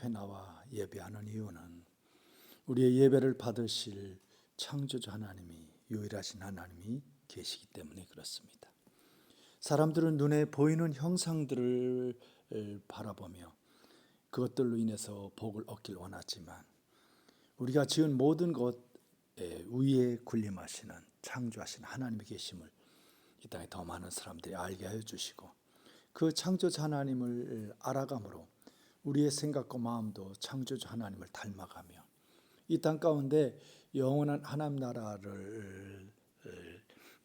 앞에 나와 예배하는 이유는 우리의 예배를 받으실 창조주 하나님이, 유일하신 하나님이 계시기 때문에 그렇습니다. 사람들은 눈에 보이는 형상들을 바라보며 그것들로 인해서 복을 얻길 원하지만 우리가 지은 모든 것 위에 군림하시는 창조하신 하나님이 계심을 이 땅에 더 많은 사람들이 알게 하여 주시고, 그 창조주 하나님을 알아감으로 우리의 생각과 마음도 창조주 하나님을 닮아가며 이 땅 가운데 영원한 하나님 나라를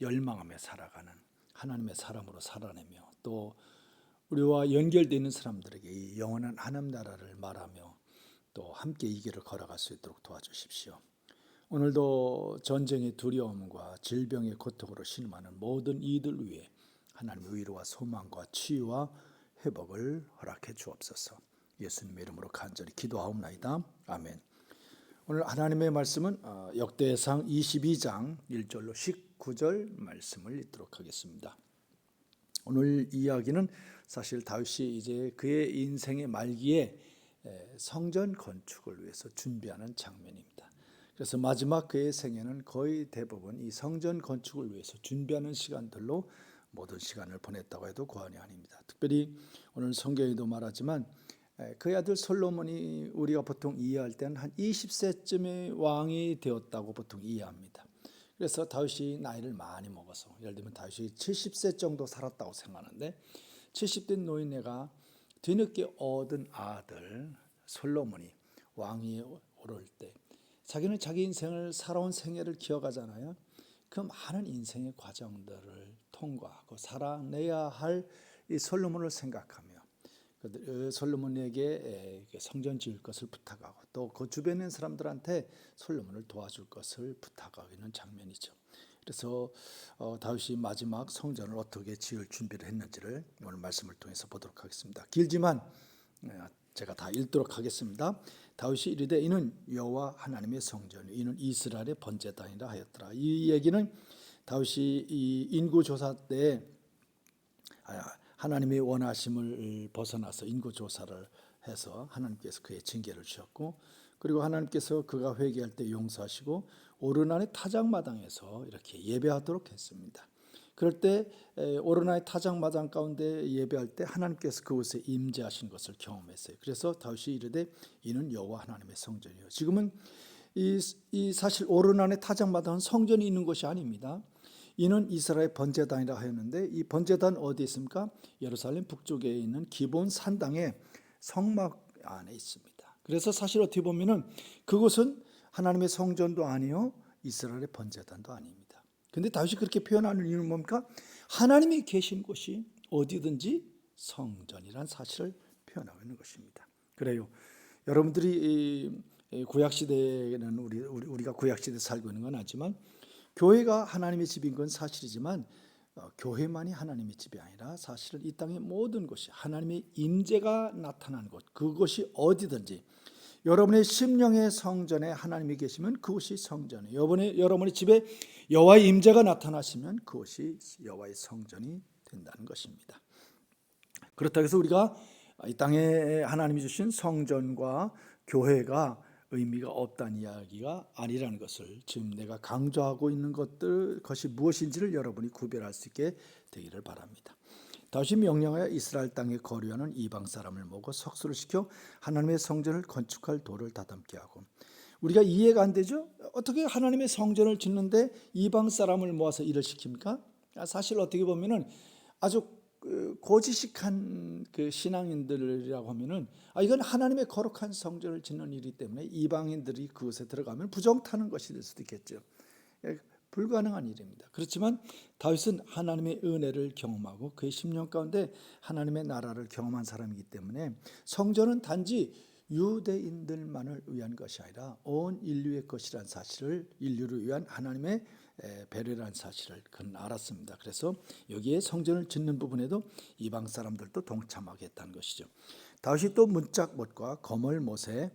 열망하며 살아가는 하나님의 사람으로 살아내며, 또 우리와 연결되어 있는 사람들에게 이 영원한 하나님 나라를 말하며 또 함께 이 길을 걸어갈 수 있도록 도와주십시오. 오늘도 전쟁의 두려움과 질병의 고통으로 신음하는 모든 이들 위해 하나님의 위로와 소망과 치유와 회복을 허락해 주옵소서. 예수님의 이름으로 간절히 기도하옵나이다. 아멘. 오늘 하나님의 말씀은 역대상 22장 1절로 19절 말씀을 읽도록 하겠습니다. 오늘 이야기는 사실 다윗이 이제 그의 인생의 말기에 성전 건축을 위해서 준비하는 장면입니다. 그래서 마지막 그의 생애는 거의 대부분 이 성전 건축을 위해서 준비하는 시간들로 모든 시간을 보냈다고 해도 과언이 아닙니다. 특별히 오늘 성경에도 말하지만 그의 아들 솔로몬이 우리가 보통 이해할 때는 한 20세쯤에 왕이 되었다고 보통 이해합니다. 그래서 다윗이 나이를 많이 먹어서, 예를 들면 다윗이 70세 정도 살았다고 생각하는데 70된 노인네가 뒤늦게 얻은 아들 솔로몬이 왕위에 오를 때 자기는 자기 인생을 살아온 생애를 기억하잖아요. 그 많은 인생의 과정들을 통과하고 살아내야 할 이 솔로몬을 생각하며 솔로몬에게 성전 지을 것을 부탁하고 또 그 주변에 있는 사람들한테 솔로몬을 도와줄 것을 부탁하고 있는 장면이죠. 그래서 다윗이 마지막 성전을 어떻게 지을 준비를 했는지를 오늘 말씀을 통해서 보도록 하겠습니다. 길지만 제가 다 읽도록 하겠습니다. 다윗이 이르되 이는 여호와 하나님의 성전이요 이는 이스라엘의 번제단이라 하였더라. 이 얘기는 다윗이 이 인구조사 때 하나님의 원하심을 벗어나서 인구조사를 해서 하나님께서 그의 징계를 주셨고, 그리고 하나님께서 그가 회개할 때 용서하시고 오르난의 타작마당에서 이렇게 예배하도록 했습니다. 그럴 때 오르난의 타작마당 가운데 예배할 때 하나님께서 그곳에 임재하신 것을 경험했어요. 그래서 다윗이 이르되 이는 여호와 하나님의 성전이요. 지금은 이 사실 오르난의 타작마당은 성전이 있는 곳이 아닙니다. 이는 이스라엘 번제단이라 하였는데 이 번제단 어디에 있습니까? 예루살렘 북쪽에 있는 기본 산당의 성막 안에 있습니다. 그래서 사실 어떻게 보면은 그곳은 하나님의 성전도 아니요 이스라엘의 번제단도 아닙니다. 근데 다윗이 그렇게 표현하는 이유는 뭡니까? 하나님이 계신 곳이 어디든지 성전이란 사실을 표현하고 있는 것입니다. 그래요. 여러분들이 구약 시대에는 우리가 구약 시대에 살고 있는 건 아니지만 교회가 하나님의 집인 건 사실이지만 교회만이 하나님의 집이 아니라 사실은 이 땅의 모든 곳이 하나님의 임재가 나타나는 곳, 그곳이 어디든지 여러분의 심령의 성전에 하나님이 계시면 그곳이 성전이에요. 여러분의 집에 여호와의 임재가 나타나시면 그곳이 여호와의 성전이 된다는 것입니다. 그렇다고 해서 우리가 이 땅에 하나님이 주신 성전과 교회가 의미가 없다는 이야기가 아니라는 것을, 지금 내가 강조하고 있는 것이 무엇인지를 여러분이 구별할 수 있게 되기를 바랍니다. 다윗이 명령하여 이스라엘 땅에 거류하는 이방 사람을 모으고 석수를 시켜 하나님의 성전을 건축할 돌을 다듬게 하고, 우리가 이해가 안 되죠? 어떻게 하나님의 성전을 짓는데 이방 사람을 모아서 일을 시킵니까? 사실 어떻게 보면은 아주 고지식한 그 신앙인들이라고 하면은 이건 하나님의 거룩한 성전을 짓는 일이기 때문에 이방인들이 그곳에 들어가면 부정타는 것이 될 수도 있겠죠. 불가능한 일입니다. 그렇지만 다윗은 하나님의 은혜를 경험하고 그의 심령 가운데 하나님의 나라를 경험한 사람이기 때문에 성전은 단지 유대인들만을 위한 것이 아니라 온 인류의 것이라는 사실을, 인류를 위한 하나님의 배려라는 사실을 그는 알았습니다. 그래서 여기에 성전을 짓는 부분에도 이방 사람들도 동참하겠다는 것이죠. 다윗이 또 문짝못과 거멀못에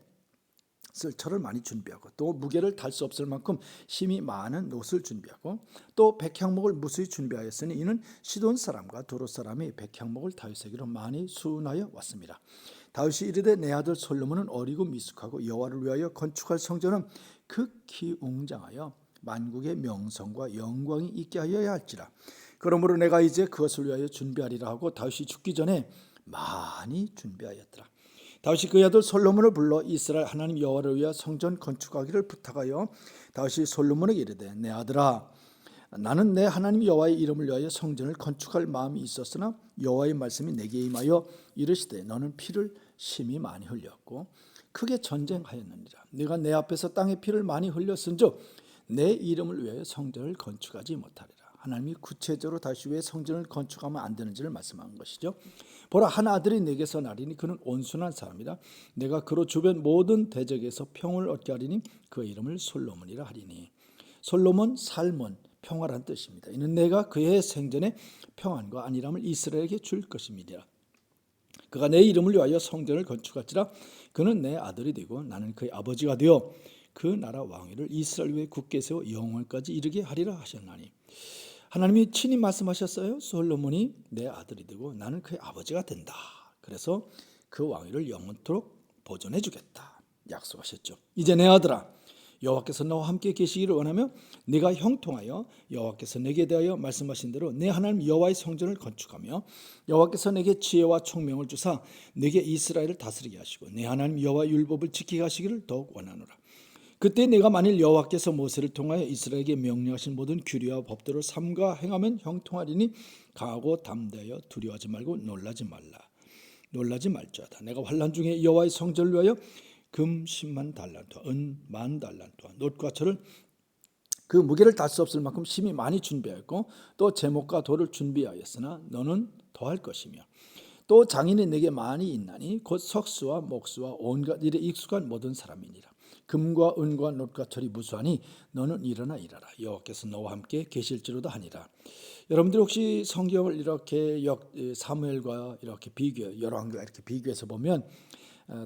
쓸 철을 많이 준비하고 또 무게를 달 수 없을 만큼 힘이 많은 놋을 준비하고 또 백향목을 무수히 준비하였으니 이는 시돈 사람과 두로 사람이 백향목을 다윗에게로 많이 수운하여 왔습니다. 다윗이 이르되 내 아들 솔로몬은 어리고 미숙하고 여호와를 위하여 건축할 성전은 극히 웅장하여 만국의 명성과 영광이 있게 하여야 할지라. 그러므로 내가 이제 그것을 위하여 준비하리라 하고 다윗이 죽기 전에 많이 준비하였더라. 다윗이 그의 아들 솔로몬을 불러 이스라엘 하나님 여호와를 위하여 성전 건축하기를 부탁하여 다윗이 솔로몬에게 이르되 내 아들아, 나는 내 하나님 여호와의 이름을 위하여 성전을 건축할 마음이 있었으나 여호와의 말씀이 내게 임하여 이르시되 너는 피를 심히 많이 흘렸고 크게 전쟁하였느니라. 네가 내 앞에서 땅에 피를 많이 흘렸은즉 내 이름을 위하여 성전을 건축하지 못하리라. 하나님이 구체적으로 다시 왜 성전을 건축하면 안 되는지를 말씀한 것이죠. 보라, 한 아들이 내게서 나리니 그는 온순한 사람이라. 내가 그로 주변 모든 대적에서 평을 얻게 하리니 그의 이름을 솔로몬이라 하리니. 솔로몬, 살몬, 평화란 뜻입니다. 이는 내가 그의 생전에 평안과 안일함을 이스라엘에게 줄 것입니다. 그가 내 이름을 위하여 성전을 건축할지라. 그는 내 아들이 되고 나는 그의 아버지가 되어 그 나라 왕위를 이스라엘 위에 굳게 세워 영원까지 이르게 하리라 하셨나니. 하나님이 친히 말씀하셨어요. 솔로몬이 내 아들이 되고 나는 그의 아버지가 된다. 그래서 그 왕위를 영원토록 보존해 주겠다 약속하셨죠. 이제 내 아들아, 여호와께서 너와 함께 계시기를 원하며 네가 형통하여 여호와께서 내게 대하여 말씀하신 대로 내 하나님 여호와의 성전을 건축하며 여호와께서 내게 지혜와 총명을 주사 내게 이스라엘을 다스리게 하시고 내 하나님 여호와의 율법을 지키게 하시기를 더욱 원하노라. 그때 내가 만일 여호와께서 모세를 통하여 이스라엘에게 명령하신 모든 규례와 법도를 삼가 행하면 형통하리니 강하고 담대하여 두려워하지 말고 놀라지 말지어다. 내가 환난 중에 여호와의 성전을 위하여 금 10만 달란트와 은 10,000달란트와 놋과 철을 그 무게를 달 수 없을 만큼 심히 많이 준비하였고 또 제목과 돌을 준비하였으나 너는 더할 것이며 또 장인이 내게 많이 있나니 곧 석수와 목수와 온갖 일에 익숙한 모든 사람이니라. 금과 은과 놋과 철이 무수하니 너는 일어나 일하라. 여호와께서 너와 함께 계실지로다 하니라. 여러분들 혹시 성경을 이렇게 사무엘과 이렇게 열왕과 이렇게 비교해서 보면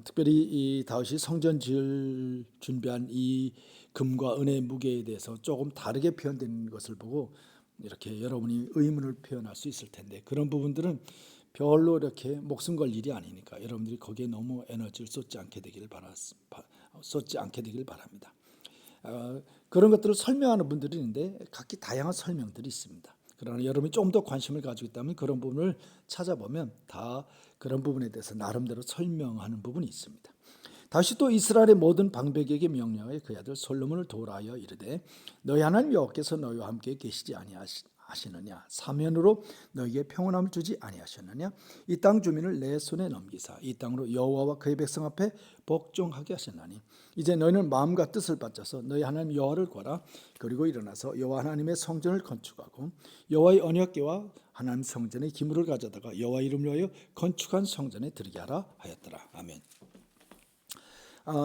특별히 이 다윗이 성전 지을 준비한 이 금과 은의 무게에 대해서 조금 다르게 표현된 것을 보고 이렇게 여러분이 의문을 표현할 수 있을 텐데 그런 부분들은 별로 이렇게 목숨 걸 일이 아니니까 여러분들이 거기에 너무 에너지를 쏟지 않게 되기를 바랍니다. 그런 것들을 설명하는 분들이 있는데 각기 다양한 설명들이 있습니다. 그러나 여러분이 좀 더 관심을 가지고 있다면 그런 부분을 찾아보면 다 그런 부분에 대해서 나름대로 설명하는 부분이 있습니다. 다시 또 이스라엘의 모든 방백에게 명령하여 그의 아들 솔로몬을 도우라 하여 이르되 너희 하나님 여호와께서 너희와 함께 계시지 아니하시느냐? 사면으로 너희에게 평온함을 주지 아니하셨느냐? 이 땅 주민을 내 손에 넘기사 이 땅으로 여호와와 그의 백성 앞에 복종하게 하셨나니 이제 너희는 마음과 뜻을 바쳐서 너희 하나님 여호와를 구하라. 그리고 일어나서 여호와 하나님의 성전을 건축하고 여호와의 언약궤와 하나님 성전의 기물을 가져다가 여호와 이름을 위하여 건축한 성전에 들게 하라 하였더라. 아멘.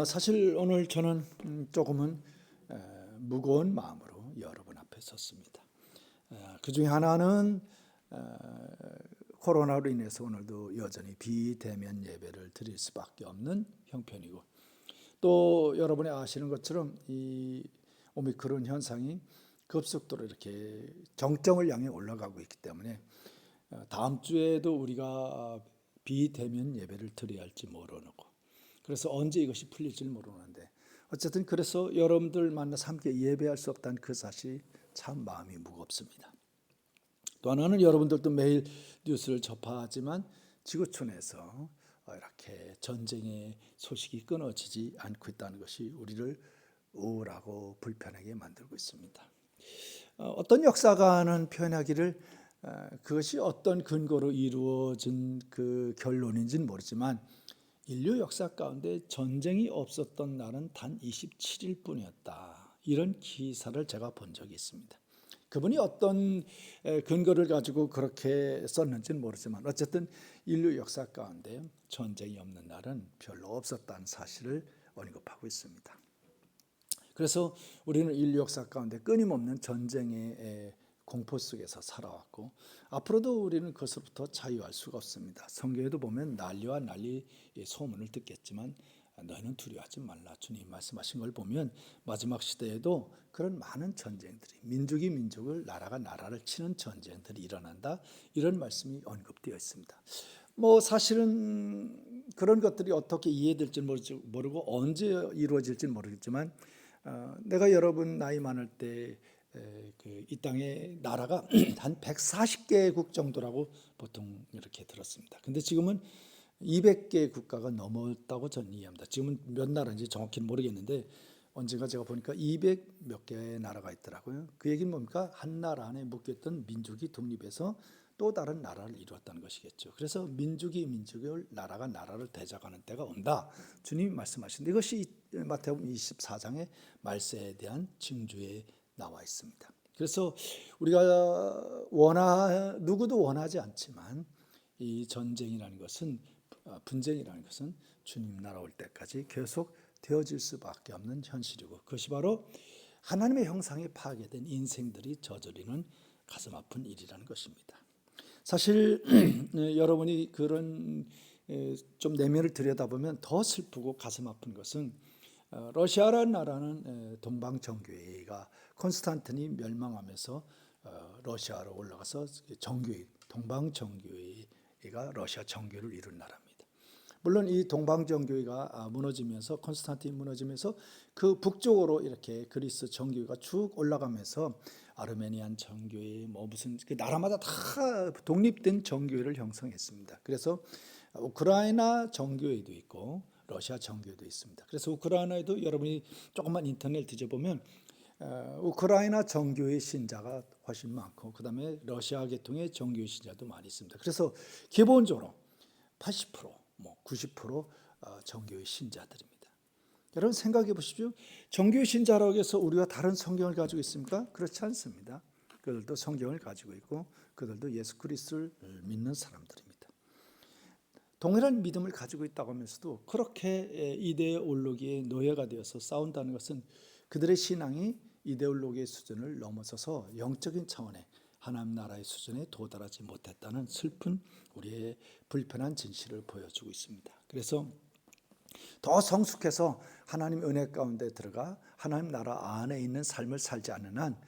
사실 오늘 저는 조금은 무거운 마음으로 여러분 앞에 섰습니다. 그 중에 하나는 코로나로 인해서 오늘도 여전히 비대면 예배를 드릴 수밖에 없는 형편이고 또 여러분이 아시는 것처럼 이 오미크론 현상이 급속도로 이렇게 정점을 향해 올라가고 있기 때문에 다음 주에도 우리가 비대면 예배를 드려야 할지 모르고 그래서 언제 이것이 풀릴지 모르는데 어쨌든 그래서 여러분들 만나서 함께 예배할 수 없다는 그 사실이 참 마음이 무겁습니다. 또 하나는 여러분들도 매일 뉴스를 접하지만 지구촌에서 이렇게 전쟁의 소식이 끊어지지 않고 있다는 것이 우리를 우울하고 불편하게 만들고 있습니다. 어떤 역사가는 표현하기를 그것이 어떤 근거로 이루어진 그 결론인지는 모르지만 인류 역사 가운데 전쟁이 없었던 날은 단 27일 뿐이었다. 이런 기사를 제가 본 적이 있습니다. 그분이 어떤 근거를 가지고 그렇게 썼는지는 모르지만 어쨌든 인류 역사 가운데 전쟁이 없는 날은 별로 없었다는 사실을 언급하고 있습니다. 그래서 우리는 인류 역사 가운데 끊임없는 전쟁의 공포 속에서 살아왔고 앞으로도 우리는 그것으로부터 자유할 수가 없습니다. 성경에도 보면 난리와 난리 소문을 듣겠지만 너희는 두려워하지 말라. 주님 말씀하신 걸 보면 마지막 시대에도 그런 많은 전쟁들이 민족이 민족을 나라가 나라를 치는 전쟁들이 일어난다. 이런 말씀이 언급되어 있습니다. 사실은 그런 것들이 어떻게 이해될지 모르고 언제 이루어질지 모르겠지만 내가 여러분 나이 많을 때 이 땅의 나라가 한 140개국 정도라고 보통 이렇게 들었습니다. 근데 지금은 200개 국가가 넘었다고 저는 이해합니다. 지금은 몇 나라인지 정확히는 모르겠는데 언젠가 제가 보니까 200 몇 개의 나라가 있더라고요. 그 얘기는 뭡니까? 한 나라 안에 묶였던 민족이 독립해서 또 다른 나라를 이루었다는 것이겠죠. 그래서 민족이 민족을, 나라가 나라를 대적하는 때가 온다. 주님이 말씀하신데 이것이 마태복음 24장의 말세에 대한 징조에 나와 있습니다. 그래서 우리가 누구도 원하지 않지만 이 전쟁이라는 것은, 분쟁이라는 것은 주님 나라 올 때까지 계속 되어질 수밖에 없는 현실이고, 그것이 바로 하나님의 형상이 파괴된 인생들이 저지르는 가슴 아픈 일이라는 것입니다. 사실 여러분이 그런 좀 내면을 들여다보면 더 슬프고 가슴 아픈 것은 러시아라는 나라는 동방 정교회가 콘스탄틴이 멸망하면서 러시아로 올라가서 정교회, 동방 정교회가 러시아 정교회를 이룬 나라입니다. 물론 이 동방 정교회가 무너지면서, 콘스탄틴이 무너지면서 그 북쪽으로 이렇게 그리스 정교회가 쭉 올라가면서 아르메니안 정교회, 뭐 무슨 그 나라마다 다 독립된 정교회를 형성했습니다. 그래서 우크라이나 정교회도 있고 러시아 정교회도 있습니다. 그래서 우크라이나에도 여러분이 조금만 인터넷 뒤져보면 우크라이나 정교회 신자가 훨씬 많고, 그 다음에 러시아 계통의 정교회 신자도 많이 있습니다. 그래서 기본적으로 80%, 뭐 90% 정교회 신자들입니다. 여러분 생각해 보십시오. 정교회 신자라고 해서 우리가 다른 성경을 가지고 있습니까? 그렇지 않습니다. 그들도 성경을 가지고 있고 그들도 예수 그리스도를 믿는 사람들입니다. 동일한 믿음을 가지고 있다고 하면서도 그렇게 이데올로기의 노예가 되어서 싸운다는 것은 그들의 신앙이 이데올로기의 수준을 넘어서서 영적인 차원의 하나님 나라의 수준에 도달하지 못했다는 슬픈 우리의 불편한 진실을 보여주고 있습니다. 그래서 더 성숙해서 하나님의 은혜 가운데 들어가 하나님 나라 안에 있는 삶을 살지 않는 한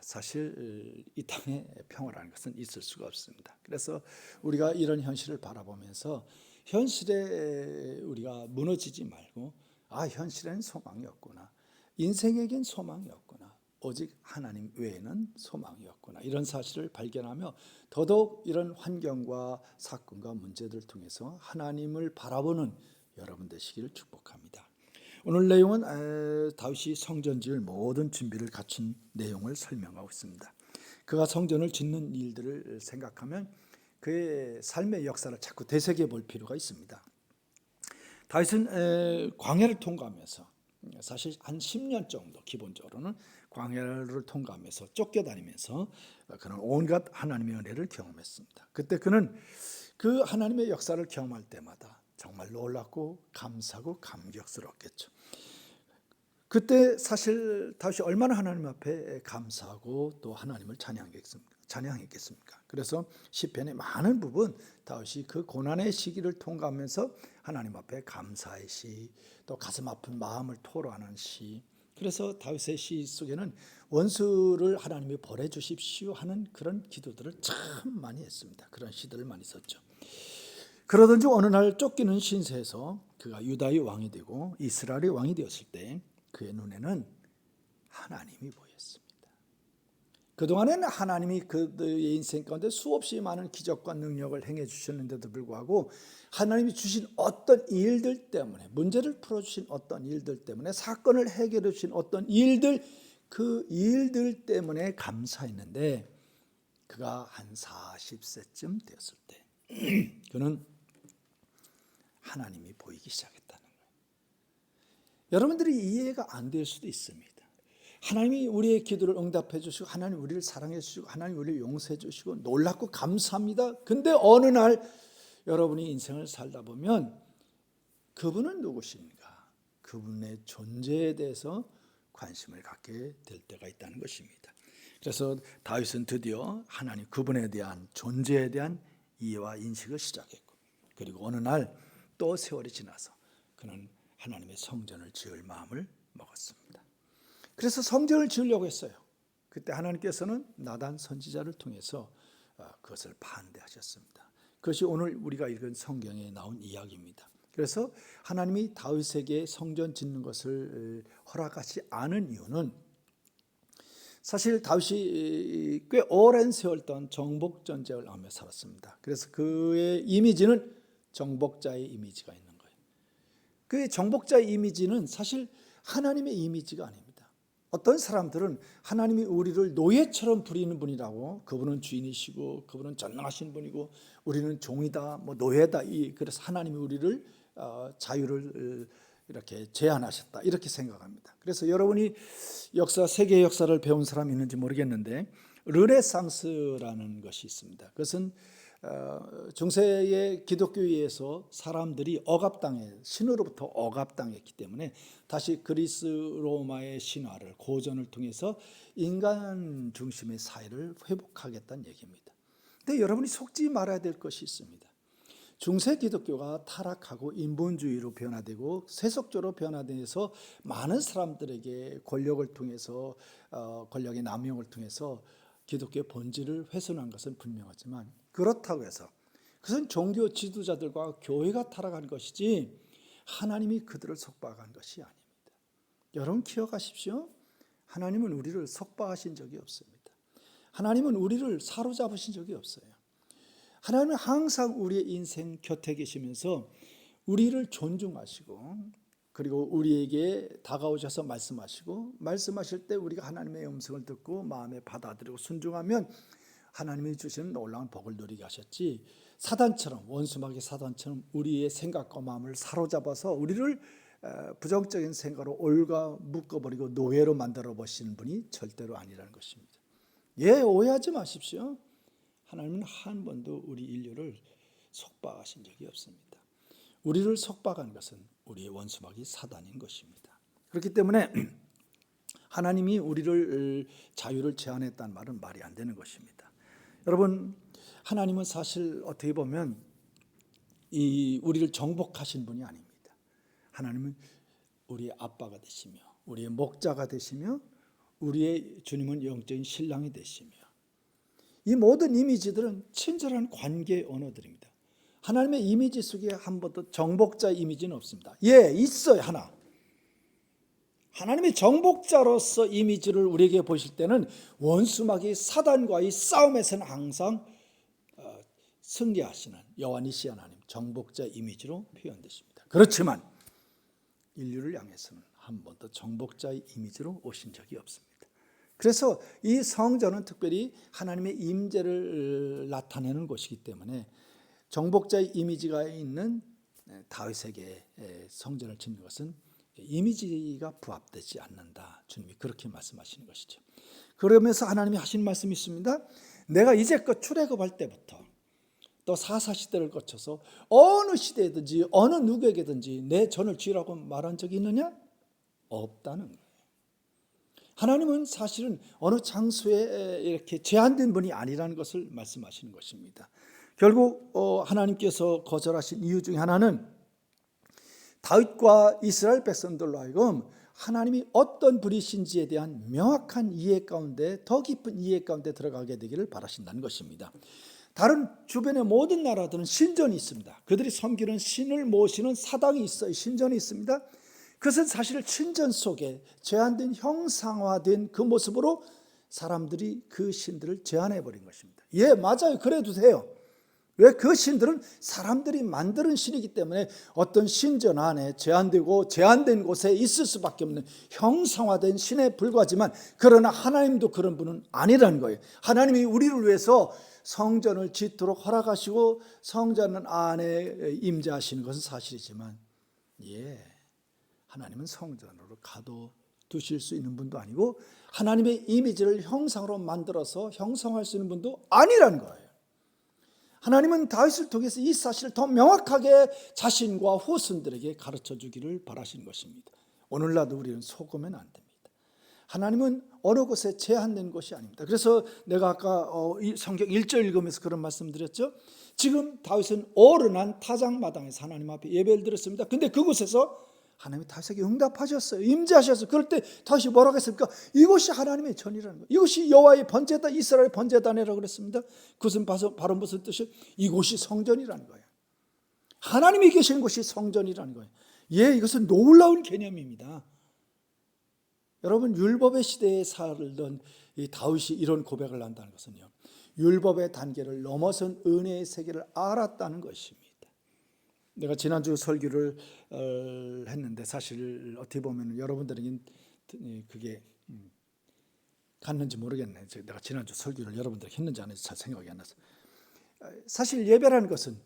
사실 이 땅에 평화라는 것은 있을 수가 없습니다. 그래서 우리가 이런 현실을 바라보면서 현실에 우리가 무너지지 말고 현실에는 소망이 없구나, 인생에겐 소망이 없구나, 오직 하나님 외에는 소망이 없구나, 이런 사실을 발견하며 더더욱 이런 환경과 사건과 문제들을 통해서 하나님을 바라보는 여러분 되시기를 축복합니다. 오늘 내용은 다윗이 성전 지을 모든 준비를 갖춘 내용을 설명하고 있습니다. 그가 성전을 짓는 일들을 생각하면 그의 삶의 역사를 자꾸 되새겨 볼 필요가 있습니다. 다윗은 광야를 통과하면서 사실 한 10년 정도 기본적으로는 광야를 통과하면서 쫓겨다니면서 그는 온갖 하나님의 은혜를 경험했습니다. 그때 그는 그 하나님의 역사를 경험할 때마다 정말 놀랍고 감사하고 감격스럽겠죠. 그때 사실 다윗이 얼마나 하나님 앞에 감사하고 또 하나님을 찬양했겠습니까? 그래서 시편의 많은 부분 다윗이 그 고난의 시기를 통과하면서 하나님 앞에 감사의 시, 또 가슴 아픈 마음을 토로하는 시, 그래서 다윗의 시 속에는 원수를 하나님이 벌해 주십시오 하는 그런 기도들을 참 많이 했습니다. 그런 시들을 많이 썼죠. 그러던 중 어느 날 쫓기는 신세에서 그가 유다의 왕이 되고 이스라엘의 왕이 되었을 때 그의 눈에는 하나님이 보였습니다. 그동안에는 하나님이 그의 인생 가운데 수없이 많은 기적과 능력을 행해 주셨는데도 불구하고 하나님이 주신 어떤 일들 때문에, 문제를 풀어주신 어떤 일들 때문에, 사건을 해결해 주신 어떤 일들, 그 일들 때문에 감사했는데 그가 한 40세쯤 되었을 때 그는 하나님이 보이기 시작했다는 거예요. 여러분들이 이해가 안 될 수도 있습니다. 하나님이 우리의 기도를 응답해 주시고 하나님 우리를 사랑해 주시고 하나님 우리를 용서해 주시고 놀랍고 감사합니다. 근데 어느 날 여러분이 인생을 살다 보면 그분은 누구십니까? 그분의 존재에 대해서 관심을 갖게 될 때가 있다는 것입니다. 그래서 다윗은 드디어 하나님 그분에 대한 존재에 대한 이해와 인식을 시작했고, 그리고 어느 날 또 세월이 지나서 그는 하나님의 성전을 지을 마음을 먹었습니다. 그래서 성전을 지으려고 했어요. 그때 하나님께서는 나단 선지자를 통해서 그것을 반대하셨습니다. 그것이 오늘 우리가 읽은 성경에 나온 이야기입니다. 그래서 하나님이 다윗에게 성전 짓는 것을 허락하지 않은 이유는 사실 다윗이 꽤 오랜 세월 동안 정복 전쟁을 하며 살았습니다. 그래서 그의 이미지는 정복자의 이미지가 있는 거예요. 그의 정복자의 이미지는 사실 하나님의 이미지가 아닙니다. 어떤 사람들은 하나님이 우리를 노예처럼 부리는 분이라고, 그분은 주인이시고 그분은 전능하신 분이고 우리는 종이다, 노예다, 그래서 하나님이 우리를 자유를 이렇게 제한하셨다, 이렇게 생각합니다. 그래서 여러분이 세계 역사를 배운 사람이 있는지 모르겠는데 르네상스라는 것이 있습니다. 그것은 중세의 기독교에서 사람들이 신으로부터 억압당했기 때문에 다시 그리스 로마의 신화를, 고전을 통해서 인간 중심의 사회를 회복하겠다는 얘기입니다. 근데 여러분이 속지 말아야 될 것이 있습니다. 중세 기독교가 타락하고 인본주의로 변화되고 세속적으로 변화돼서 많은 사람들에게 권력을 통해서, 권력의 남용을 통해서 기독교의 본질을 훼손한 것은 분명하지만, 그렇다고 해서 그것은 종교 지도자들과 교회가 타락한 것이지 하나님이 그들을 속박한 것이 아닙니다. 여러분 기억하십시오. 하나님은 우리를 속박하신 적이 없습니다. 하나님은 우리를 사로잡으신 적이 없어요. 하나님은 항상 우리의 인생 곁에 계시면서 우리를 존중하시고, 그리고 우리에게 다가오셔서 말씀하실 때 우리가 하나님의 음성을 듣고 마음에 받아들이고 순종하면 하나님이 주시는 놀라운 복을 누리게 하셨지, 사단처럼, 원수마귀 사단처럼 우리의 생각과 마음을 사로잡아서 우리를 부정적인 생각으로 올가 묶어버리고 노예로 만들어 보시는 분이 절대로 아니라는 것입니다. 오해하지 마십시오. 하나님은 한 번도 우리 인류를 속박하신 적이 없습니다. 우리를 속박한 것은 우리의 원수마귀 사단인 것입니다. 그렇기 때문에 하나님이 우리를 자유를 제한했다는 말은 말이 안 되는 것입니다. 여러분, 하나님은 사실 어떻게 보면 우리를 정복하신 분이 아닙니다. 하나님은 우리의 아빠가 되시며 우리의 목자가 되시며 우리의 주님은 영적인 신랑이 되시며, 이 모든 이미지들은 친절한 관계 언어들입니다. 하나님의 이미지 속에 한 번도 정복자 이미지는 없습니다. 있어요, 하나. 하나님의 정복자로서 이미지를 우리에게 보실 때는 원수마귀 사단과의 싸움에서는 항상 승리하시는 여호와니시 하나님, 정복자 이미지로 표현되십니다. 그렇지만 인류를 향해서는 한 번도 정복자의 이미지로 오신 적이 없습니다. 그래서 이 성전은 특별히 하나님의 임재를 나타내는 곳이기 때문에 정복자의 이미지가 있는 다윗에게 성전을 짓는 것은 이미지가 부합되지 않는다. 주님이 그렇게 말씀하시는 것이죠. 그러면서 하나님이 하신 말씀이 있습니다. 내가 이제껏 출애굽할 때부터 또 사사시대를 거쳐서 어느 시대든지 어느 누구에게든지 내 전을 지으라고 말한 적이 있느냐? 없다는 거예요. 하나님은 사실은 어느 장소에 이렇게 제한된 분이 아니라는 것을 말씀하시는 것입니다. 결국 하나님께서 거절하신 이유 중에 하나는 다윗과 이스라엘 백성들로 하여금 하나님이 어떤 분이신지에 대한 명확한 이해 가운데, 더 깊은 이해 가운데 들어가게 되기를 바라신다는 것입니다. 다른 주변의 모든 나라들은 신전이 있습니다. 그들이 섬기는 신을 모시는 사당이 있어요. 신전이 있습니다. 그것은 사실 신전 속에 제한된 형상화된 그 모습으로 사람들이 그 신들을 제한해버린 것입니다. 맞아요. 그래도 돼요. 왜? 그 신들은 사람들이 만드는 신이기 때문에 어떤 신전 안에 제한된 곳에 있을 수밖에 없는 형상화된 신에 불과하지만, 그러나 하나님도 그런 분은 아니라는 거예요. 하나님이 우리를 위해서 성전을 짓도록 허락하시고 성전 안에 임재하시는 것은 사실이지만, 하나님은 성전으로 가둬두실 수 있는 분도 아니고 하나님의 이미지를 형상으로 만들어서 형성할 수 있는 분도 아니라는 거예요. 하나님은 다윗을 통해서 이 사실을 더 명확하게 자신과 후손들에게 가르쳐 주기를 바라시는 것입니다. 오늘날도 우리는 속으면 안 됩니다. 하나님은 어느 곳에 제한된 것이 아닙니다. 그래서 내가 아까 이 성경 1절 읽으면서 그런 말씀 드렸죠. 지금 다윗은 오르난 타작마당에서 하나님 앞에 예배를 드렸습니다. 근데 그곳에서 하나님이 다윗에게 응답하셨어요. 임재하셨어요. 그럴 때 다윗이 뭐라고 했습니까? 이곳이 하나님의 전이라는 거예요. 이곳이 여호와의 번제단, 이스라엘 번제단이라고 그랬습니다. 그것은 바로 무슨 뜻이에요? 이곳이 성전이라는 거예요. 하나님이 계신 곳이 성전이라는 거예요. 이것은 놀라운 개념입니다. 여러분, 율법의 시대에 살던 이 다윗이 이런 고백을 한다는 것은요, 율법의 단계를 넘어선 은혜의 세계를 알았다는 것입니다. 내가 지난주 설교를 했는데 사실 어떻게 보면 여러분들에겐 그게 갔는지 모르겠네. 내가 지난주 설교를 여러분들에게 했는지 안 했는지 잘 생각이 안 나서. 사실 예배라는 것은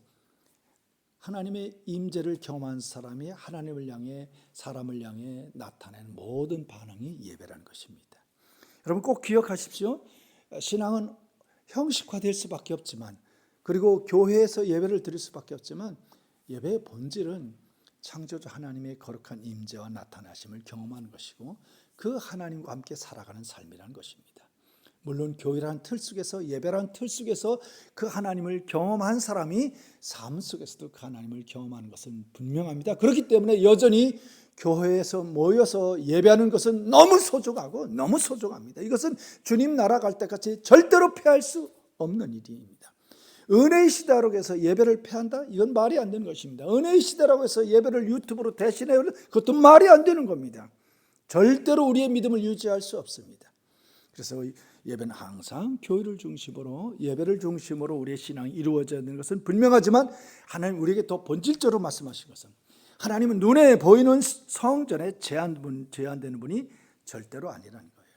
하나님의 임재를 경험한 사람이 하나님을 향해, 사람을 향해 나타내는 모든 반응이 예배라는 것입니다. 여러분 꼭 기억하십시오. 신앙은 형식화될 수밖에 없지만, 그리고 교회에서 예배를 드릴 수밖에 없지만, 예배의 본질은 창조주 하나님의 거룩한 임재와 나타나심을 경험하는 것이고, 그 하나님과 함께 살아가는 삶이라는 것입니다. 물론 교회라는 틀 속에서, 예배라는 틀 속에서 그 하나님을 경험한 사람이 삶 속에서도 그 하나님을 경험하는 것은 분명합니다. 그렇기 때문에 여전히 교회에서 모여서 예배하는 것은 너무 소중하고 너무 소중합니다. 이것은 주님 나라 갈 때까지 절대로 피할 수 없는 일입니다. 은혜의 시대라고 해서 예배를 폐한다? 이건 말이 안 되는 것입니다. 은혜의 시대라고 해서 예배를 유튜브로 대신해, 그것도 말이 안 되는 겁니다. 절대로 우리의 믿음을 유지할 수 없습니다. 그래서 예배는 항상 교회를 중심으로, 예배를 중심으로 우리의 신앙이 이루어져야 되는 것은 분명하지만, 하나님 우리에게 더 본질적으로 말씀하신 것은, 하나님은 눈에 보이는 성전에 제한되는 분이 절대로 아니라는 거예요.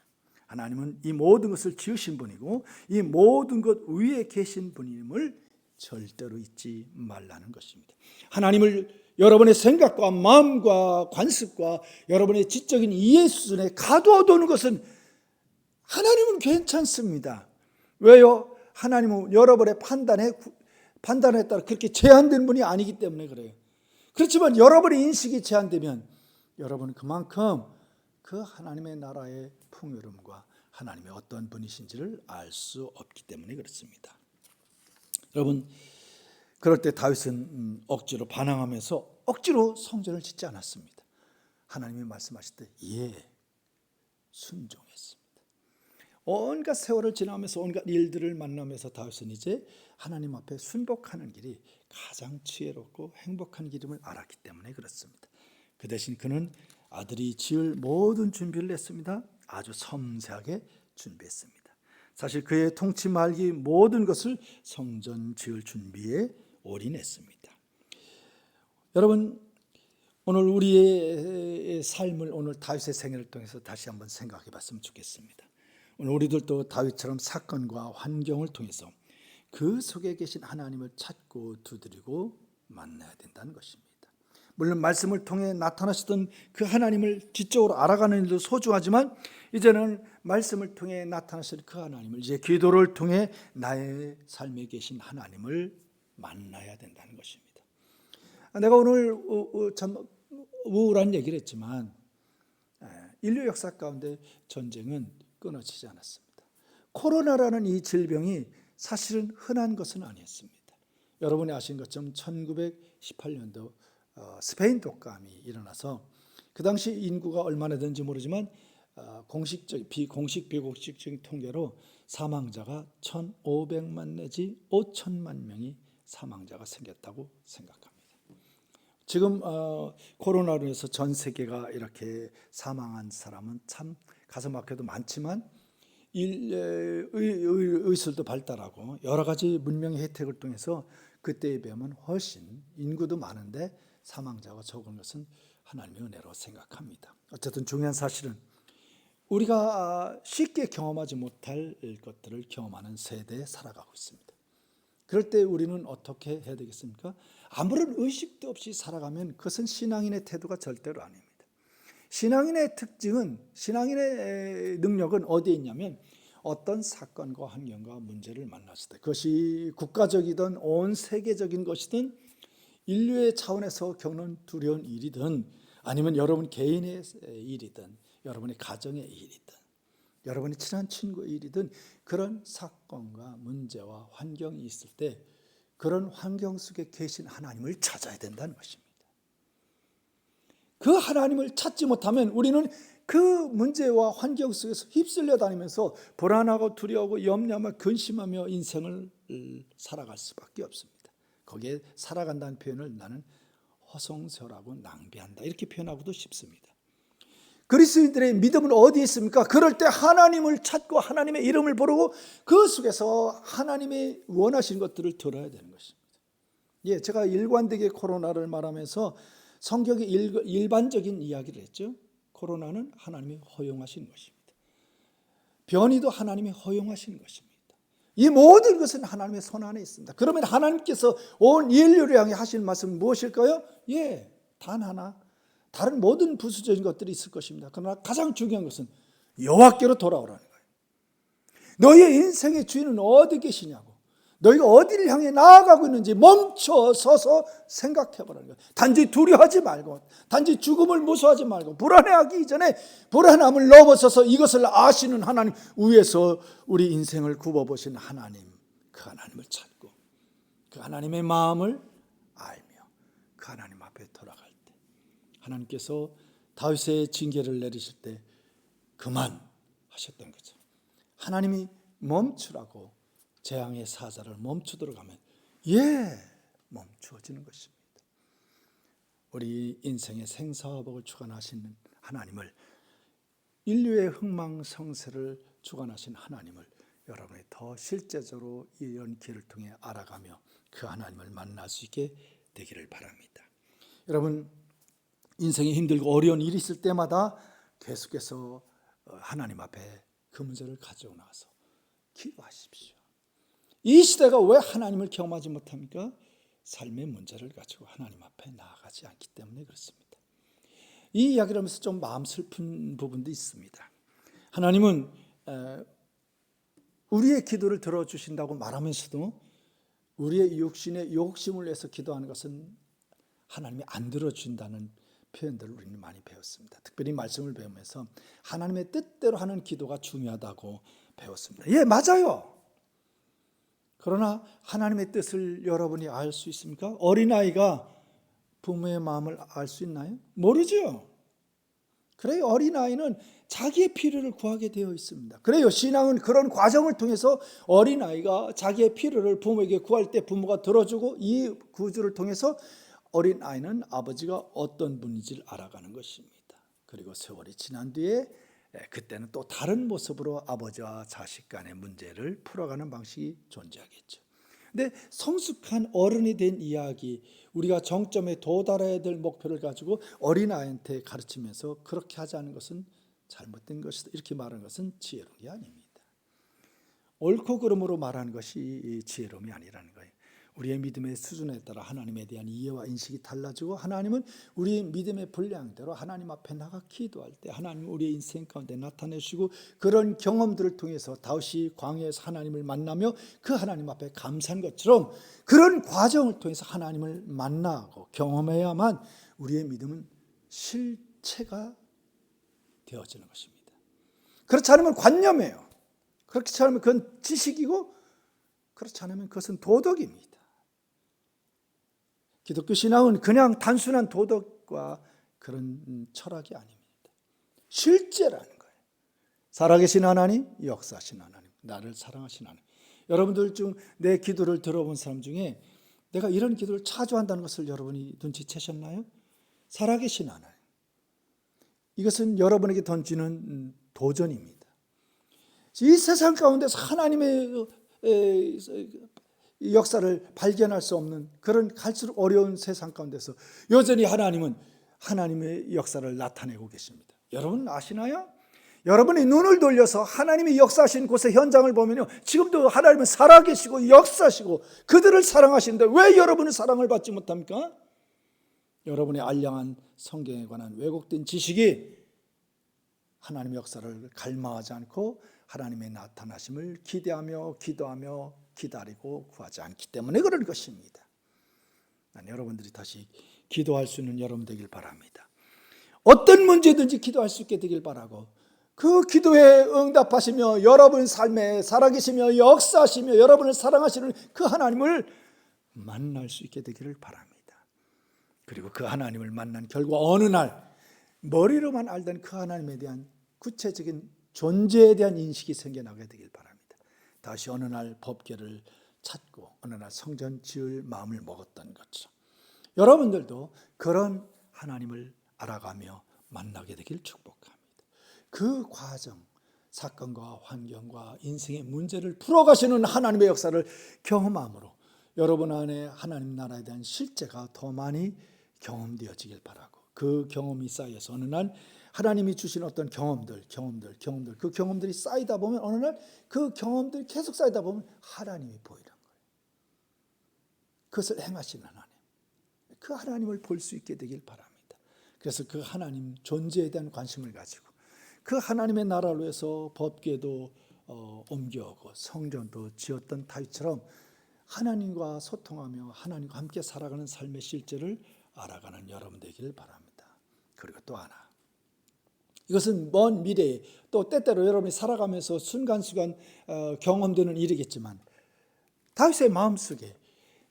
하나님은 이 모든 것을 지으신 분이고 이 모든 것 위에 계신 분임을 절대로 잊지 말라는 것입니다. 하나님을 여러분의 생각과 마음과 관습과 여러분의 지적인 이해 수준에 가두어두는 것은, 하나님은 괜찮습니다. 왜요? 하나님은 여러분의 판단에 따라 그렇게 제한된 분이 아니기 때문에 그래요. 그렇지만 여러분의 인식이 제한되면 여러분은 그만큼 그 하나님의 나라의 풍요로움과 하나님의 어떤 분이신지를 알 수 없기 때문에 그렇습니다. 여러분, 그럴 때 다윗은 억지로 반항하면서 억지로 성전을 짓지 않았습니다. 하나님이 말씀하실 때 순종했습니다. 온갖 세월을 지나면서 온갖 일들을 만나면서 다윗은 이제 하나님 앞에 순복하는 길이 가장 지혜롭고 행복한 길임을 알았기 때문에 그렇습니다. 그 대신 그는 아들이 지을 모든 준비를 했습니다. 아주 섬세하게 준비했습니다. 사실 그의 통치 말기 모든 것을 성전 지을 준비에 올인했습니다. 여러분, 오늘 우리의 삶을, 오늘 다윗의 생애를 통해서 다시 한번 생각해 봤으면 좋겠습니다. 오늘 우리들도 다윗처럼 사건과 환경을 통해서 그 속에 계신 하나님을 찾고 두드리고 만나야 된다는 것입니다. 물론 말씀을 통해 나타나시던 그 하나님을 지적으로 알아가는 일도 소중하지만, 이제는 말씀을 통해 나타나시는 그 하나님을, 이제 기도를 통해 나의 삶에 계신 하나님을 만나야 된다는 것입니다. 내가 오늘 참 우울한 얘기를 했지만, 인류 역사 가운데 전쟁은 끊어지지 않았습니다. 코로나라는 이 질병이 사실은 흔한 것은 아니었습니다. 여러분이 아신 것처럼 1918년도 스페인 독감이 일어나서 그 당시 인구가 얼마나 되는지 모르지만 공식적, 비공식적인 통계로 사망자가 1,500만 내지 5천만 명이 사망자가 생겼다고 생각합니다. 지금 코로나로 인해서 전 세계가 이렇게 사망한 사람은 참 가슴 아파도 많지만, 의술도 발달하고 여러 가지 문명의 혜택을 통해서 그때에 비하면 훨씬 인구도 많은데 사망자가 적은 것은 하나님의 은혜로 생각합니다. 어쨌든 중요한 사실은 우리가 쉽게 경험하지 못할 것들을 경험하는 세대에 살아가고 있습니다. 그럴 때 우리는 어떻게 해야 되겠습니까? 아무런 의식도 없이 살아가면 그것은 신앙인의 태도가 절대로 아닙니다. 신앙인의 특징은, 신앙인의 능력은 어디에 있냐면, 어떤 사건과 환경과 문제를 만났을 때, 그것이 국가적이든 온 세계적인 것이든 인류의 차원에서 겪는 두려운 일이든 아니면 여러분 개인의 일이든 여러분의 가정의 일이든 여러분의 친한 친구의 일이든, 그런 사건과 문제와 환경이 있을 때 그런 환경 속에 계신 하나님을 찾아야 된다는 것입니다. 그 하나님을 찾지 못하면 우리는 그 문제와 환경 속에서 휩쓸려 다니면서 불안하고 두려워하고 염려하며 근심하며 인생을 살아갈 수밖에 없습니다. 거기에 살아간다는 표현을 나는 허송세월하고 낭비한다 이렇게 표현하고도 싶습니다. 그리스도인들의 믿음은 어디에 있습니까? 그럴 때 하나님을 찾고 하나님의 이름을 부르고 그 속에서 하나님의 원하시는 것들을 들어야 되는 것입니다. 예, 제가 일관되게 코로나를 말하면서 성경의 일반적인 이야기를 했죠. 코로나는 하나님이 허용하신 것입니다. 변이도 하나님이 허용하신 것입니다. 이 모든 것은 하나님의 손 안에 있습니다. 그러면 하나님께서 온 인류를 향해 하실 말씀은 무엇일까요? 예, 단 하나. 다른 모든 부수적인 것들이 있을 것입니다. 그러나 가장 중요한 것은 여호와께로 돌아오라는 거예요. 너희의 인생의 주인은 어디 계시냐고, 너희가 어디를 향해 나아가고 있는지 멈춰 서서 생각해 보라는 거예요. 단지 두려워하지 말고, 단지 죽음을 무서워하지 말고, 불안해하기 이전에 불안함을 넘어서서 이것을 아시는 하나님, 위에서 우리 인생을 굽어보신 하나님, 그 하나님을 찾고 그 하나님의 마음을 알며 그 하나님 앞에 돌아갈 때 하나님께서 다윗의 징계를 내리실 때 그만 하셨던 거죠. 하나님이 멈추라고 재앙의 사자를 멈추도록 하면 멈추어지는 것입니다. 우리 인생의 생사화복을 주관하시는 하나님을, 인류의 흥망성쇠를 주관하신 하나님을 여러분이 더 실제적으로 이런 길을 통해 알아가며 그 하나님을 만날 수 있게 되기를 바랍니다. 여러분, 인생이 힘들고 어려운 일이 있을 때마다 계속해서 하나님 앞에 그 문제를 가지고 나와서 기도하십시오. 이 시대가 왜 하나님을 경험하지 못합니까? 삶의 문제를 가지고 하나님 앞에 나아가지 않기 때문에 그렇습니다. 이 이야기를 하면서 좀 마음 슬픈 부분도 있습니다. 하나님은 우리의 기도를 들어주신다고 말하면서도 우리의 육신의 욕심을 위해서 기도하는 것은 하나님이 안 들어준다는 표현들을 우리는 많이 배웠습니다. 특별히 말씀을 배우면서 하나님의 뜻대로 하는 기도가 중요하다고 배웠습니다. 예, 맞아요. 그러나 하나님의 뜻을 여러분이 알 수 있습니까? 어린아이가 부모의 마음을 알 수 있나요? 모르죠. 그래요, 어린아이는 자기의 필요를 구하게 되어 있습니다. 그래요, 신앙은 그런 과정을 통해서 어린아이가 자기의 필요를 부모에게 구할 때 부모가 들어주고, 이 구조를 통해서 어린아이는 아버지가 어떤 분인지를 알아가는 것입니다. 그리고 세월이 지난 뒤에 그때는 또 다른 모습으로 아버지와 자식 간의 문제를 풀어가는 방식이 존재하겠죠. 근데 성숙한 어른이 된 이야기, 우리가 정점에 도달해야 될 목표를 가지고 어린아이한테 가르치면서 그렇게 하지 않은 것은 잘못된 것이다, 이렇게 말하는 것은 지혜로운 게 아닙니다. 옳고 그름으로 말하는 것이 지혜로움이 아니라는 거예요. 우리의 믿음의 수준에 따라 하나님에 대한 이해와 인식이 달라지고, 하나님은 우리의 믿음의 분량대로 하나님 앞에 나가 기도할 때 하나님은 우리의 인생 가운데 나타내시고, 그런 경험들을 통해서 다윗이 광야에서 하나님을 만나며 그 하나님 앞에 감사한 것처럼 그런 과정을 통해서 하나님을 만나고 경험해야만 우리의 믿음은 실체가 되어지는 것입니다. 그렇지 않으면 관념이에요. 그렇지 않으면 그건 지식이고, 그렇지 않으면 그것은 도덕입니다. 기독교 신앙은 그냥 단순한 도덕과 그런 철학이 아닙니다. 실제라는 거예요. 살아계신 하나님, 역사하신 하나님, 나를 사랑하신 하나님. 여러분들 중 내 기도를 들어본 사람 중에 내가 이런 기도를 자주 한다는 것을 여러분이 눈치채셨나요? 살아계신 하나님. 이것은 여러분에게 던지는 도전입니다. 이 세상 가운데서 하나님의 역사를 발견할 수 없는 그런 갈수록 어려운 세상 가운데서 여전히 하나님은 하나님의 역사를 나타내고 계십니다. 여러분 아시나요? 여러분이 눈을 돌려서 하나님이 역사하신 곳의 현장을 보면요, 지금도 하나님은 살아계시고 역사하시고 그들을 사랑하시는데 왜 여러분은 사랑을 받지 못합니까? 여러분의 알량한 성경에 관한 왜곡된 지식이 하나님의 역사를 갈망하지 않고 하나님의 나타나심을 기대하며 기도하며 기다리고 구하지 않기 때문에 그런 것입니다. 난 여러분들이 다시 기도할 수 있는 여러분 되길 바랍니다. 어떤 문제든지 기도할 수 있게 되길 바라고, 그 기도에 응답하시며 여러분 삶에 살아계시며 역사하시며 여러분을 사랑하시는 그 하나님을 만날 수 있게 되기를 바랍니다. 그리고 그 하나님을 만난 결과 어느 날 머리로만 알던 그 하나님에 대한 구체적인 존재에 대한 인식이 생겨나게 되길 바랍니다. 다시 어느 날 법궤를 찾고 어느 날 성전 지을 마음을 먹었던 것처럼 여러분들도 그런 하나님을 알아가며 만나게 되길 축복합니다. 그 과정, 사건과 환경과 인생의 문제를 풀어가시는 하나님의 역사를 경험함으로 여러분 안에 하나님 나라에 대한 실제가 더 많이 경험되어지길 바라고, 그 경험이 쌓여서 어느 날 하나님이 주신 어떤 경험들 그 경험들이 쌓이다 보면 어느 날 그 경험들이 계속 쌓이다 보면 하나님이 보이는 거예요. 그것을 행하시는 하나님, 그 하나님을 볼 수 있게 되길 바랍니다. 그래서 그 하나님 존재에 대한 관심을 가지고 그 하나님의 나라를 위해서 법궤도 옮겨오고 성전도 지었던 다윗처럼 하나님과 소통하며 하나님과 함께 살아가는 삶의 실제를 알아가는 여러분 되기를 바랍니다. 그리고 또 하나, 이것은 먼 미래에 또 때때로 여러분이 살아가면서 순간순간 경험되는 일이겠지만 다윗의 마음속에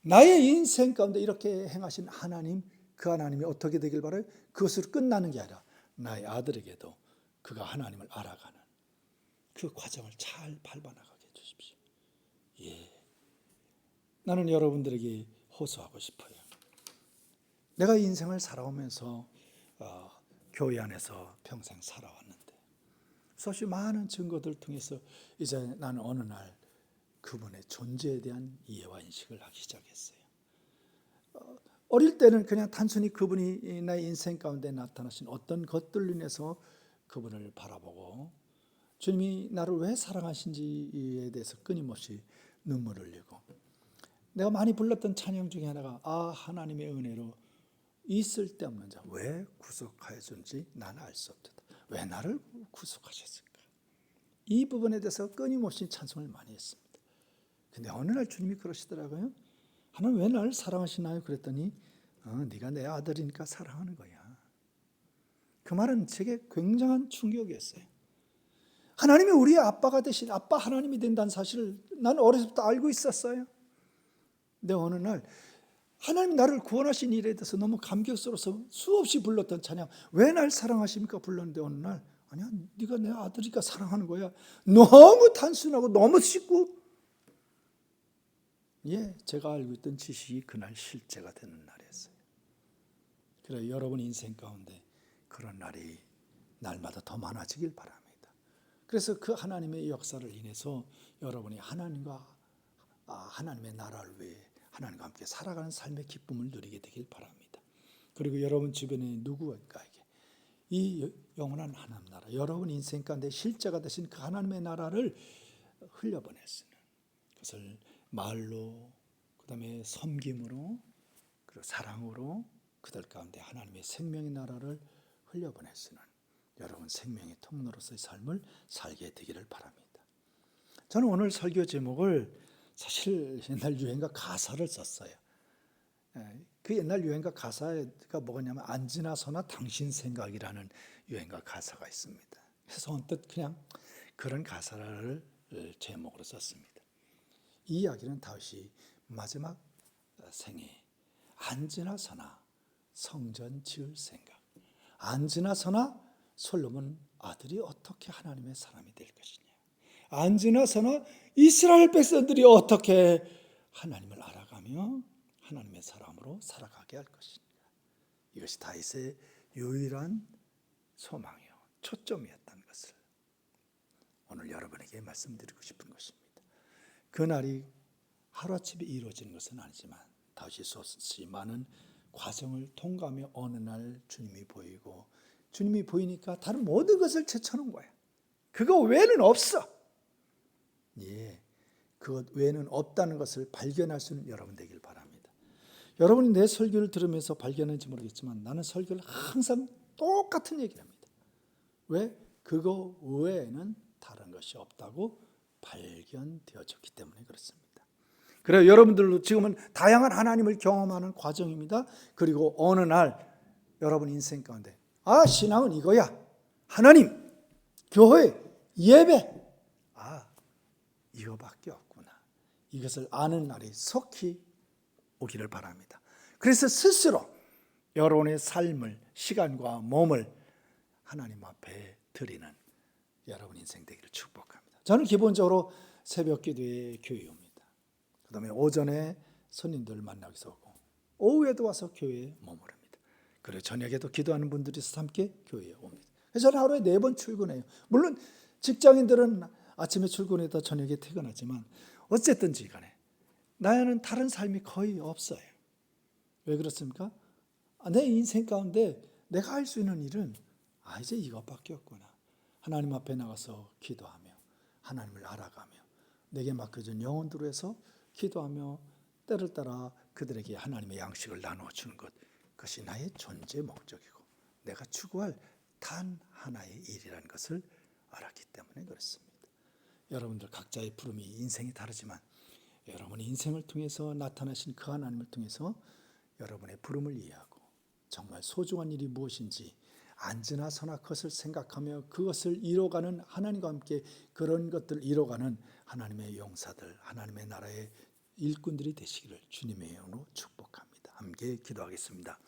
나의 인생 가운데 이렇게 행하신 하나님, 그 하나님이 어떻게 되길 바라요? 그것으로 끝나는 게 아니라 나의 아들에게도 그가 하나님을 알아가는 그 과정을 잘 밟아나가게 해주십시오. 예, 나는 여러분들에게 호소하고 싶어요. 내가 인생을 살아오면서 교회 안에서 평생 살아왔는데 수없이 많은 증거들을 통해서 이제 나는 어느 날 그분의 존재에 대한 이해와 인식을 하기 시작했어요. 어릴 때는 그냥 단순히 그분이 나의 인생 가운데 나타나신 어떤 것들로 인해서 그분을 바라보고 주님이 나를 왜 사랑하신지에 대해서 끊임없이 눈물을 흘리고, 내가 많이 불렀던 찬양 중에 하나가 하나님의 은혜로 있을 데 없는 자 왜 구속하여 준지 나는 알 수 없다. 왜 나를 구속하셨을까? 이 부분에 대해서 끊임없이 찬송을 많이 했습니다. 근데 어느 날 주님이 그러시더라고요. 하나님 왜 나를 사랑하시나요? 그랬더니 네가 내 아들이니까 사랑하는 거야. 그 말은 제게 굉장한 충격이었어요. 하나님이 우리의 아빠가 되신 아빠 하나님이 된다는 사실을 나는 어렸을 때부터 알고 있었어요. 근데 어느 날 하나님 나를 구원하신 일에 대해서 너무 감격스러워서 수없이 불렀던 찬양, 왜 날 사랑하십니까? 불렀는데 어느 날 아니야, 네가 내 아들이니까 사랑하는 거야. 너무 단순하고 너무 쉽고, 제가 알고 있던 지식이 그날 실제가 되는 날이었어요. 그래, 여러분 인생 가운데 그런 날이 날마다 더 많아지길 바랍니다. 그래서 그 하나님의 역사를 인해서 여러분이 하나님과 하나님의 나라를 위해 하나님과 함께 살아가는 삶의 기쁨을 누리게 되길 바랍니다. 그리고 여러분 주변에 누구에게 이 영원한 하나님 나라, 여러분 인생 가운데 실제가 되신 그 하나님의 나라를 흘려보낼 수 있는, 그것을 말로, 그 다음에 섬김으로, 그리고 사랑으로 그들 가운데 하나님의 생명의 나라를 흘려보낼 수 있는 여러분 생명의 통로로서의 삶을 살게 되기를 바랍니다. 저는 오늘 설교 제목을 사실 옛날 유행가 가사를 썼어요. 그 옛날 유행가 가사가 뭐냐면 안지나 서나 당신 생각이라는 유행가 가사가 있습니다. 그래서 언뜻 그냥 그런 가사를 제목으로 썼습니다. 이 이야기는 다윗이 마지막 생에 안지나 서나 성전 지을 생각, 안지나 서나 솔로몬 아들이 어떻게 하나님의 사람이 될 것이냐, 안지나 서나 이스라엘 백성들이 어떻게 하나님을 알아가며 하나님의 사람으로 살아가게 할 것인가. 이것이 다윗의 유일한 소망이요, 초점이었던 것을 오늘 여러분에게 말씀드리고 싶은 것입니다. 그날이 하루아침에 이루어지는 것은 아니지만 다윗이 수없이 많은 과정을 통과하며 어느 날 주님이 보이고, 주님이 보이니까 다른 모든 것을 제쳐놓은 거야. 그거 외에는 없어. 그것 외에는 없다는 것을 발견할 수 있는 여러분 되길 바랍니다. 여러분이 내 설교를 들으면서 발견했는지 모르겠지만 나는 설교를 항상 똑같은 얘기를 합니다. 왜? 그거 외에는 다른 것이 없다고 발견되어졌기 때문에 그렇습니다. 그래요, 여러분들도 지금은 다양한 하나님을 경험하는 과정입니다. 그리고 어느 날 여러분 인생 가운데 신앙은 이거야. 하나님, 교회, 예배, 이거밖에 없구나. 이것을 아는 날이 속히 오기를 바랍니다. 그래서 스스로 여러분의 삶을, 시간과 몸을 하나님 앞에 드리는 여러분 인생 되기를 축복합니다. 저는 기본적으로 새벽 기도에 교회에 옵니다. 그 다음에 오전에 손님들 만나기 위해서 오고 오후에도 와서 교회에 머무릅니다. 그리고 저녁에도 기도하는 분들이 있어서 함께 교회에 옵니다. 그래서 저는 하루에 4번 출근해요. 물론 직장인들은 아침에 출근해서 저녁에 퇴근하지만 어쨌든지 간에 나는 다른 삶이 거의 없어요. 왜 그렇습니까? 내 인생 가운데 내가 할 수 있는 일은 이제 이것밖에 없구나. 하나님 앞에 나가서 기도하며 하나님을 알아가며 내게 맡겨진 영혼들로 해서 기도하며 때를 따라 그들에게 하나님의 양식을 나누어주는 것, 그것이 나의 존재 목적이고 내가 추구할 단 하나의 일이라는 것을 알았기 때문에 그렇습니다. 여러분들 각자의 부름이 인생이 다르지만 여러분의 인생을 통해서 나타나신 그 하나님을 통해서 여러분의 부름을 이해하고 정말 소중한 일이 무엇인지 앉으나 서나 그것을 생각하며 그것을 이뤄가는 하나님과 함께 그런 것들을 이뤄가는 하나님의 용사들, 하나님의 나라의 일꾼들이 되시기를 주님의 이름으로 축복합니다. 함께 기도하겠습니다.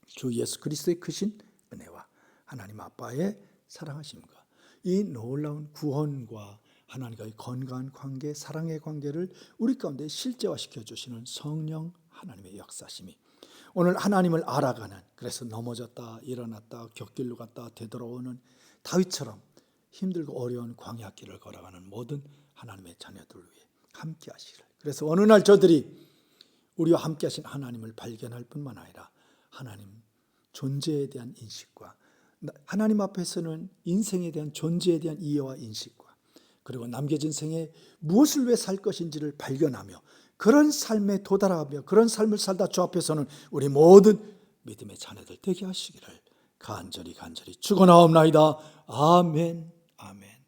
주 예수 그리스도의 크신 은혜와 하나님 아빠의 사랑하심과 이 놀라운 구원과 하나님과의 건강한 관계, 사랑의 관계를 우리 가운데 실제화시켜 주시는 성령 하나님의 역사심이 오늘 하나님을 알아가는, 그래서 넘어졌다 일어났다 곁길로 갔다 되돌아오는 다윗처럼 힘들고 어려운 광야길을 걸어가는 모든 하나님의 자녀들을 위해 함께 하시기를. 그래서 어느 날 저들이 우리와 함께 하신 하나님을 발견할 뿐만 아니라 하나님 존재에 대한 인식과 하나님 앞에서는 인생에 대한 존재에 대한 이해와 인식과 그리고 남겨진 생에 무엇을 왜 살 것인지를 발견하며 그런 삶에 도달하며 그런 삶을 살다 주 앞에서는 우리 모든 믿음의 자녀들 되게 하시기를 간절히 축원하옵나이다. 아멘. 아멘.